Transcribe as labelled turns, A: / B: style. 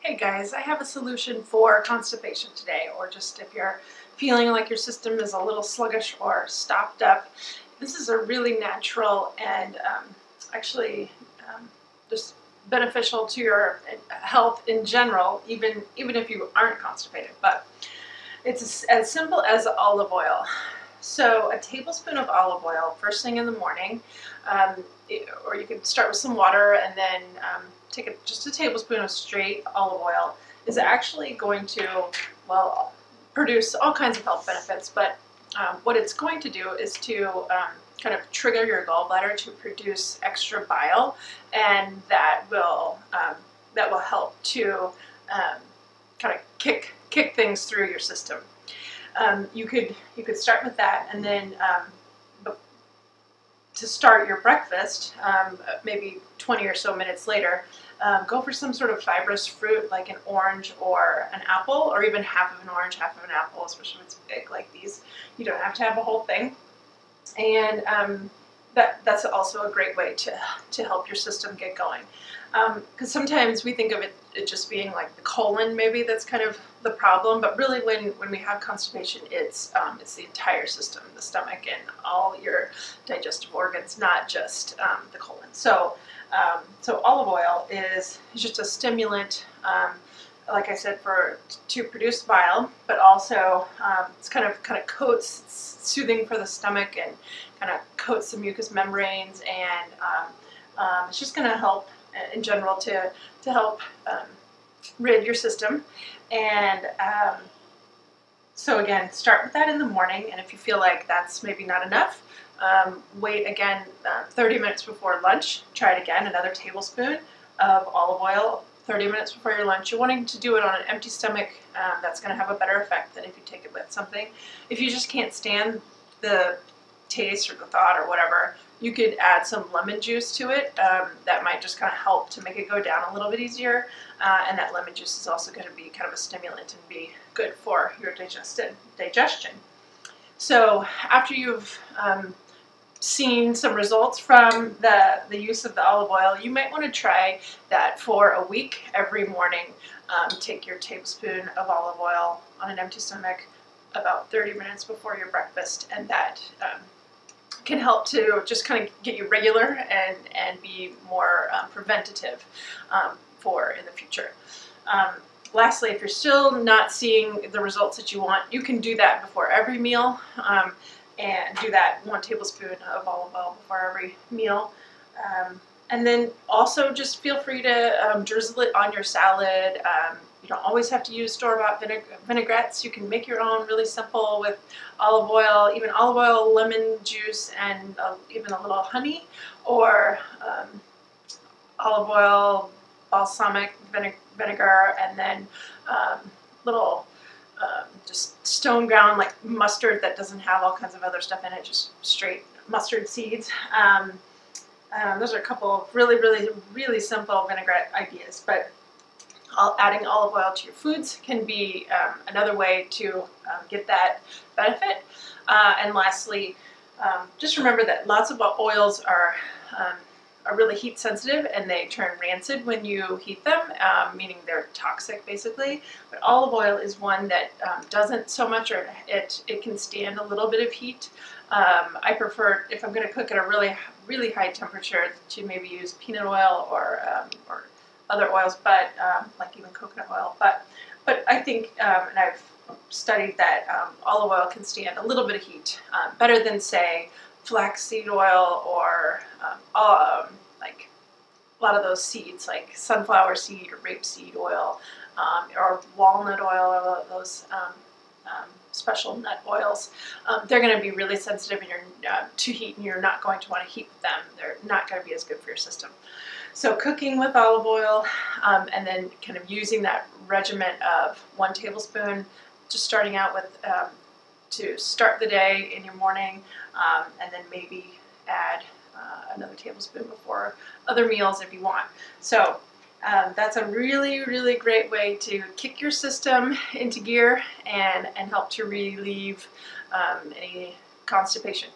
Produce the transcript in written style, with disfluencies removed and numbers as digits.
A: Hey guys, I have a solution for constipation today, or just if you're feeling like your system is a little sluggish or stopped up. This is a really natural and actually just beneficial to your health in general, even if you aren't constipated. But it's as simple as olive oil. So a tablespoon of olive oil first thing in the morning, or you could start with some water and then take just a tablespoon of straight olive oil is actually going to, well, produce all kinds of health benefits. But what it's going to do is to kind of trigger your gallbladder to produce extra bile, and that will help to kind of kick things through your system. You could start with that, and then to start your breakfast, maybe 20 or so minutes later, go for some sort of fibrous fruit like an orange or an apple, or even half of an orange, half of an apple, especially if it's big like these. You don't have to have a whole thing. And that's also a great way to help your system get going. Because sometimes we think of it just being like the colon, maybe that's kind of the problem, but really when we have constipation, it's the entire system, the stomach and all your digestive organs, not just the colon. So olive oil is just a stimulant, like I said, to produce bile, but also it's kind of coats, it's soothing for the stomach and kind of coats the mucous membranes, and it's just going to help in general to help rid your system. And so again, start with that in the morning, and if you feel like that's maybe not enough, wait again 30 minutes before lunch. Try it again, another tablespoon of olive oil 30 minutes before your lunch. You're wanting to do it on an empty stomach. That's going to have a better effect than if you take it with something. If you just can't stand the taste or the thought or whatever, you could add some lemon juice to it. That might just kind of help to make it go down a little bit easier. And that lemon juice is also going to be kind of a stimulant and be good for your digestion. So after you've seen some results from the use of the olive oil, you might want to try that for a week. Every morning, take your tablespoon of olive oil on an empty stomach about 30 minutes before your breakfast, and that can help to just kind of get you regular and be more preventative for in the future. Lastly, if you're still not seeing the results that you want, you can do that before every meal, and do that 1 tablespoon of olive oil before every meal. And then also just feel free to drizzle it on your salad. You don't always have to use store-bought vinaigrettes. You can make your own really simple with olive oil, even olive oil, lemon juice, and even a little honey, or olive oil, balsamic vinegar, and then little just stone ground like mustard that doesn't have all kinds of other stuff in it, just straight mustard seeds. Those are a couple of really simple vinaigrette ideas, but adding olive oil to your foods can be another way to get that benefit. And lastly, just remember that lots of oils are really heat sensitive, and they turn rancid when you heat them, meaning they're toxic basically. But olive oil is one that doesn't so much, or it can stand a little bit of heat. I prefer, if I'm going to cook at a really high temperature, to maybe use peanut oil or other oils, but like even coconut oil. But I think, and I've studied that olive oil can stand a little bit of heat better than, say, flaxseed oil or like a lot of those seeds, like sunflower seed or rapeseed oil, or walnut oil, or those special nut oils. They're going to be really sensitive to heat, and you're not going to want to heat them. They're not going to be as good for your system. So cooking with olive oil, and then kind of using that regimen of 1 tablespoon, just starting out with to start the day in your morning, and then maybe add another tablespoon before other meals if you want. So that's a really great way to kick your system into gear and help to relieve any constipation.